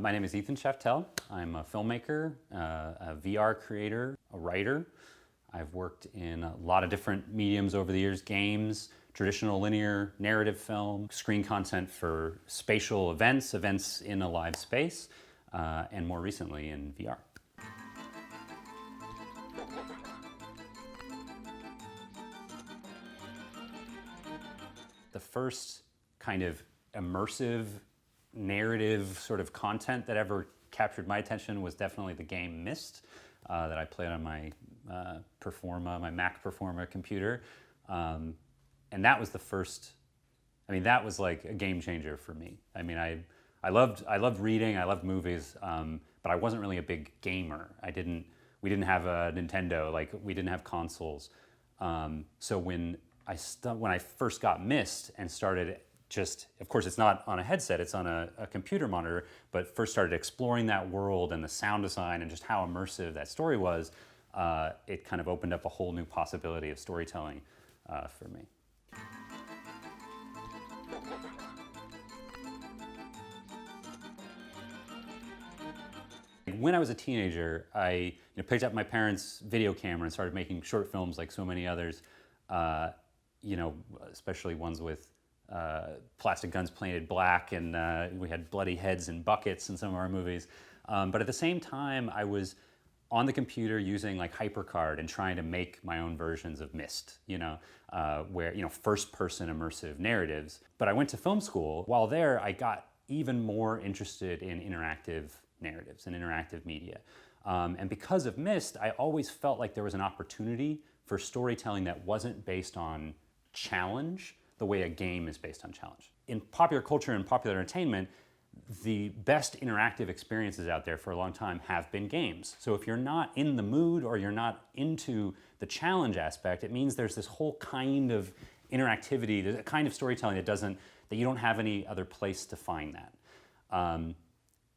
My name is Ethan Shaftel. I'm a filmmaker, a VR creator, a writer. I've worked in a lot of different mediums over the years: games, traditional linear narrative film, screen content for spatial events in a live space, and more recently in VR. The first kind of immersive narrative sort of content that ever captured my attention was definitely the game Myst that I played on my my Mac Performa computer. And that was the first, that was like a game changer for me. I loved reading, I loved movies, but I wasn't really a big gamer. We didn't have a Nintendo, we didn't have consoles. So when I first got Myst and started of course it's not on a headset, it's on a computer monitor, but first started exploring that world and the sound design and just how immersive that story was, it kind of opened up a whole new possibility of storytelling for me. When I was a teenager, I picked up my parents' video camera and started making short films like so many others, especially ones with plastic guns painted black, and we had bloody heads and buckets in some of our movies. But at the same time, I was on the computer using HyperCard and trying to make my own versions of Myst, where, first-person immersive narratives. But I went to film school. While there, I got even more interested in interactive narratives and interactive media. And because of Myst, I always felt like there was an opportunity for storytelling that wasn't based on challenge, the way a game is based on challenge. In popular culture and popular entertainment, the best interactive experiences out there for a long time have been games. So if you're not in the mood or you're not into the challenge aspect, it means there's this whole kind of interactivity, there's a kind of storytelling that you don't have any other place to find that.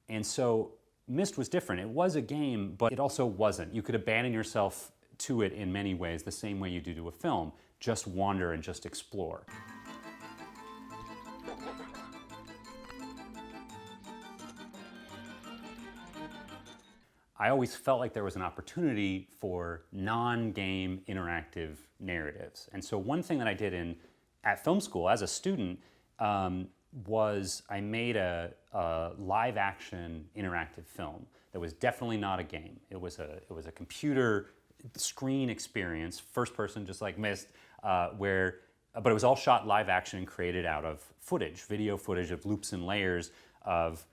And so Myst was different. It was a game, but it also wasn't. You could abandon yourself to it in many ways, the same way you do to a film. Just wander and just explore. I always felt like there was an opportunity for non-game interactive narratives. And so one thing that I did at film school as a student was I made a live action interactive film that was definitely not a game. It was a computer screen experience, first person, just like Myst, but it was all shot live action and created out of video footage of loops and layers of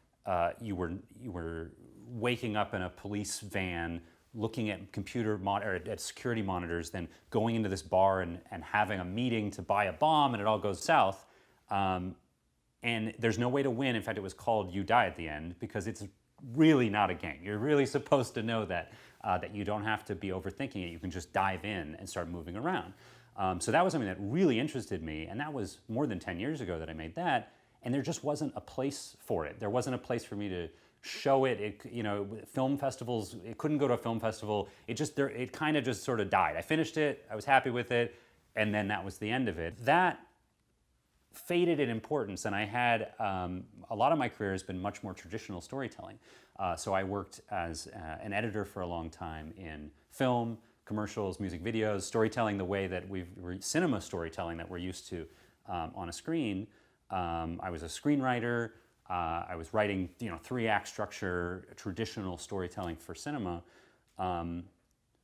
you were waking up in a police van, looking at at security monitors, then going into this bar and having a meeting to buy a bomb, and it all goes south. And there's no way to win. In fact, it was called You Die at the End because it's really not a game. You're really supposed to know that you don't have to be overthinking it. You can just dive in and start moving around. So that was something that really interested me, and that was more than 10 years ago that I made that, and there just wasn't a place for it. There wasn't a place for me to show it. Film festivals, it couldn't go to a film festival. It kind of just sort of died. I finished it, I was happy with it, and then that was the end of it. That faded in importance, and I had a lot of my career has been much more traditional storytelling. So I worked as an editor for a long time in film, commercials, music videos, storytelling the way that cinema storytelling that we're used to on a screen. I was a screenwriter. I was writing, 3-act structure, traditional storytelling for cinema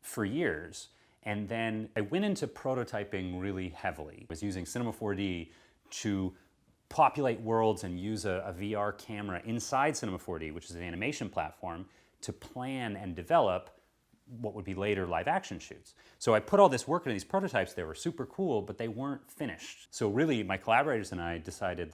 for years. And then I went into prototyping really heavily. I was using Cinema 4D to populate worlds and use a VR camera inside Cinema 4D, which is an animation platform, to plan and develop what would be later live action shoots. So I put all this work into these prototypes. They were super cool, but they weren't finished. So really, my collaborators and I decided,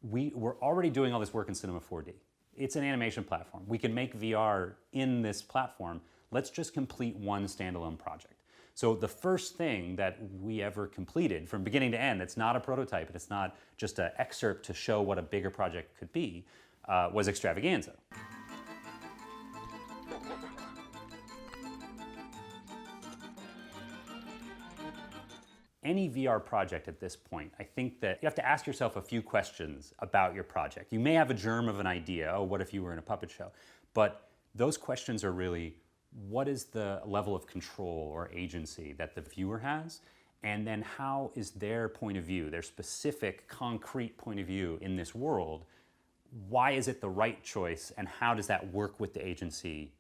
we're already doing all this work in Cinema 4D. It's an animation platform. We can make VR in this platform. Let's just complete one standalone project. So the first thing that we ever completed from beginning to end, it's not a prototype, and it's not just an excerpt to show what a bigger project could be, was Extravaganza. any VR project at this point, I think that you have to ask yourself a few questions about your project. You may have a germ of an idea, oh, what if you were in a puppet show? But those questions are really, what is the level of control or agency that the viewer has? And then how is their point of view, their specific, concrete point of view in this world, why is it the right choice, and how does that work with the agency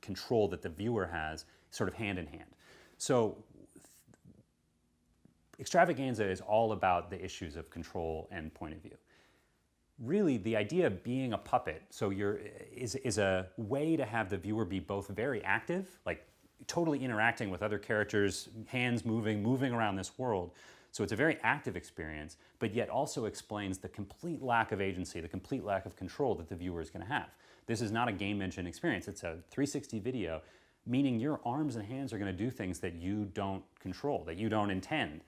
control that the viewer has, sort of hand in hand? So Extravaganza is all about the issues of control and point of view. Really, the idea of being a puppet, is a way to have the viewer be both very active, like totally interacting with other characters, hands moving around this world. So it's a very active experience, but yet also explains the complete lack of agency, the complete lack of control that the viewer is going to have. This is not a game engine experience. It's a 360 video, meaning your arms and hands are going to do things that you don't control, that you don't intend.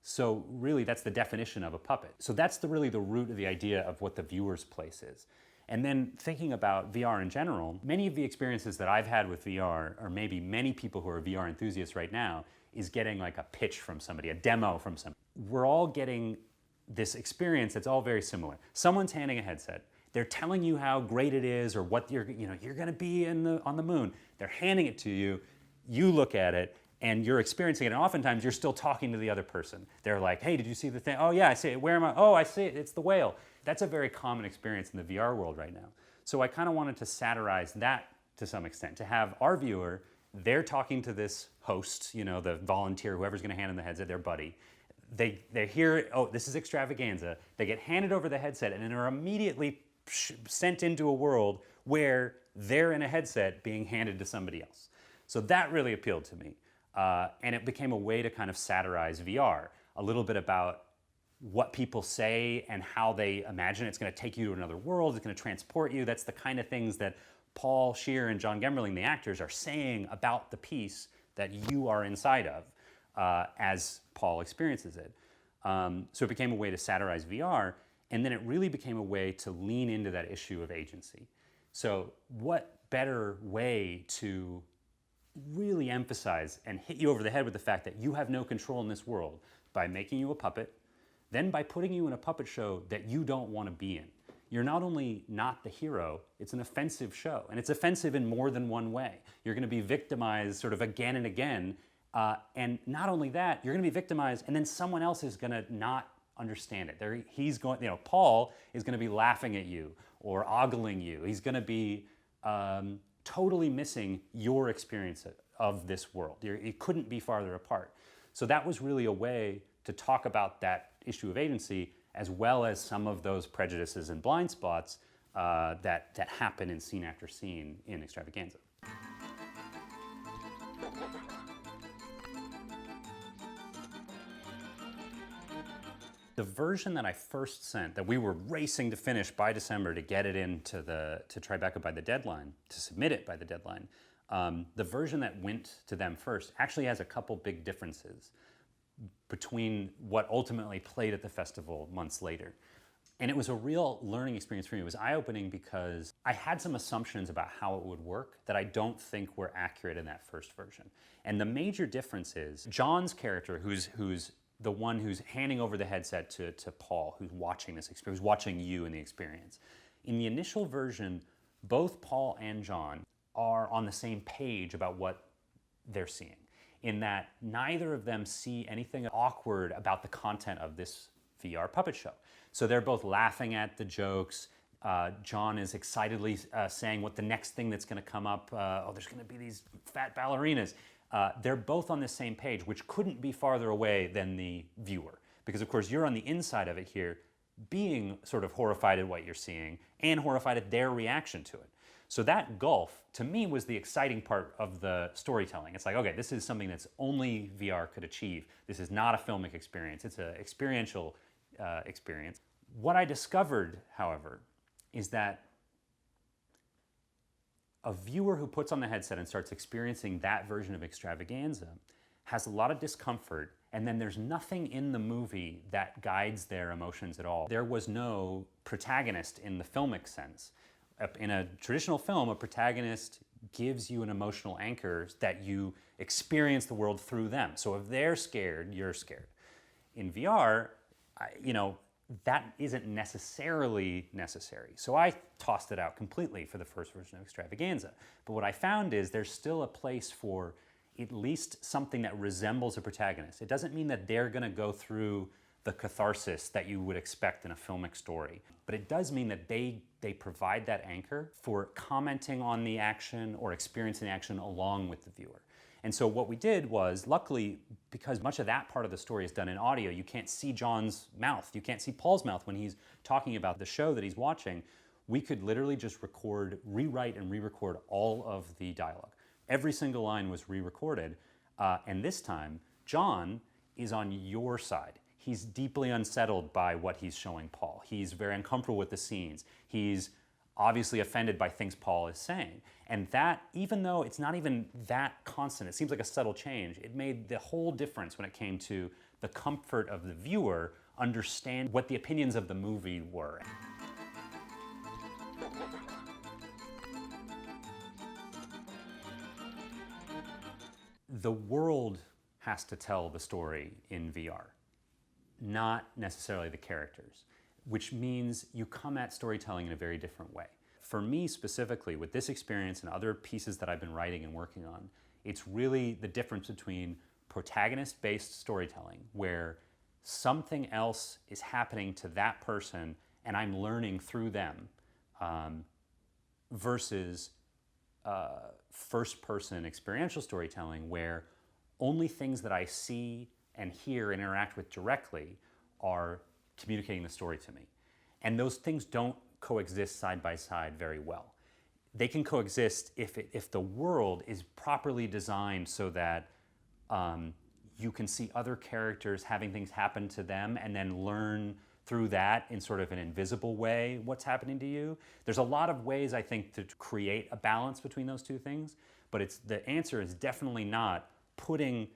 So really, that's the definition of a puppet. So that's really the root of the idea of what the viewer's place is. And then thinking about VR in general, many of the experiences that I've had with VR, or maybe many people who are VR enthusiasts right now, is getting like a pitch from somebody, a demo from somebody. We're all getting this experience that's all very similar. Someone's handing a headset. They're telling you how great it is, or what you're going to be on the moon. They're handing it to you. You look at it, and you're experiencing it. And oftentimes, you're still talking to the other person. They're like, "Hey, did you see the thing? Oh yeah, I see it. Where am I? Oh, I see it. It's the whale." That's a very common experience in the VR world right now. So I kind of wanted to satirize that to some extent, to have our viewer, they're talking to this host, the volunteer, whoever's going to hand them the headset, their buddy. They hear, oh, this is Extravaganza. They get handed over the headset and then are immediately sent into a world where they're in a headset being handed to somebody else. So that really appealed to me. And it became a way to kind of satirize VR, a little bit about what people say and how they imagine it's going to take you to another world, it's going to transport you. That's the kind of things that Paul Scheer and John Gemmerling, the actors, are saying about the piece that you are inside of as Paul experiences it. So it became a way to satirize VR, and then it really became a way to lean into that issue of agency. So what better way to really emphasize and hit you over the head with the fact that you have no control in this world by making you a puppet, then by putting you in a puppet show that you don't want to be in. You're not only not the hero, it's an offensive show. And it's offensive in more than one way. You're going to be victimized sort of again and again. And not only that, you're going to be victimized, and then someone else is going to not understand it. Paul is going to be laughing at you or ogling you. He's going to be totally missing your experience of this world. It couldn't be farther apart. So that was really a way to talk about that issue of agency, as well as some of those prejudices and blind spots that happen in scene after scene in Extravaganza. The version that I first sent, that we were racing to finish by December to get it into to Tribeca by the deadline, to submit it by the deadline, the version that went to them first actually has a couple big differences between what ultimately played at the festival months later. And it was a real learning experience for me. It was eye-opening because I had some assumptions about how it would work that I don't think were accurate in that first version. And the major difference is John's character, who's the one who's handing over the headset to Paul, who's watching this experience, who's watching you in the experience. In the initial version, both Paul and John are on the same page about what they're seeing, in that neither of them see anything awkward about the content of this VR puppet show. So they're both laughing at the jokes. John is excitedly saying what the next thing that's going to come up, there's going to be these fat ballerinas. They're both on the same page, which couldn't be farther away than the viewer. Because of course you're on the inside of it here, being sort of horrified at what you're seeing and horrified at their reaction to it. So that gulf, to me, was the exciting part of the storytelling. It's like, okay, this is something that's only VR could achieve. This is not a filmic experience. It's an experiential experience. What I discovered, however, is that a viewer who puts on the headset and starts experiencing that version of Extravaganza has a lot of discomfort, and then there's nothing in the movie that guides their emotions at all. There was no protagonist in the filmic sense. In a traditional film, a protagonist gives you an emotional anchor that you experience the world through them. So if they're scared, you're scared. In VR, that isn't necessarily necessary. So I tossed it out completely for the first version of Extravaganza. But what I found is there's still a place for at least something that resembles a protagonist. It doesn't mean that they're going to go through the catharsis that you would expect in a filmic story, but it does mean that they provide that anchor for commenting on the action or experiencing the action along with the viewer. And so what we did was, luckily, because much of that part of the story is done in audio, you can't see John's mouth, you can't see Paul's mouth when he's talking about the show that he's watching. We could literally just rewrite and re-record all of the dialogue. Every single line was re-recorded, and this time, John is on your side. He's deeply unsettled by what he's showing Paul. He's very uncomfortable with the scenes. He's obviously offended by things Paul is saying. And that, even though it's not even that constant, it seems like a subtle change, it made the whole difference when it came to the comfort of the viewer understand what the opinions of the movie were. The world has to tell the story in VR, not necessarily the characters, which means you come at storytelling in a very different way. For me specifically, with this experience and other pieces that I've been writing and working on, it's really the difference between protagonist-based storytelling, where something else is happening to that person and I'm learning through them, versus first-person experiential storytelling, where only things that I see and hear and interact with directly are communicating the story to me. And those things don't coexist side by side very well. They can coexist if the world is properly designed so that you can see other characters having things happen to them and then learn through that in sort of an invisible way what's happening to you. There's a lot of ways, I think, to create a balance between those two things, but the answer is definitely not putting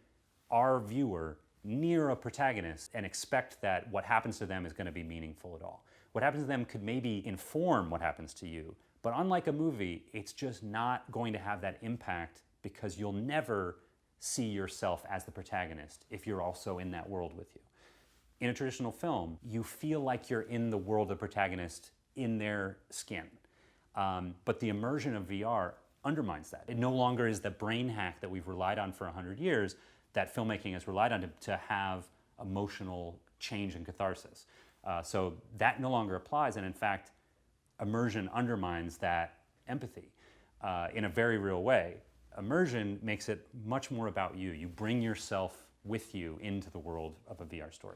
our viewer near a protagonist and expect that what happens to them is going to be meaningful at all. What happens to them could maybe inform what happens to you, but unlike a movie, it's just not going to have that impact because you'll never see yourself as the protagonist if you're also in that world with you. In a traditional film, you feel like you're in the world of the protagonist in their skin. But the immersion of VR undermines that. It no longer is the brain hack that we've relied on for 100 years that filmmaking has relied on to have emotional change and catharsis. So that no longer applies, and in fact, immersion undermines that empathy in a very real way. Immersion makes it much more about you. You bring yourself with you into the world of a VR story.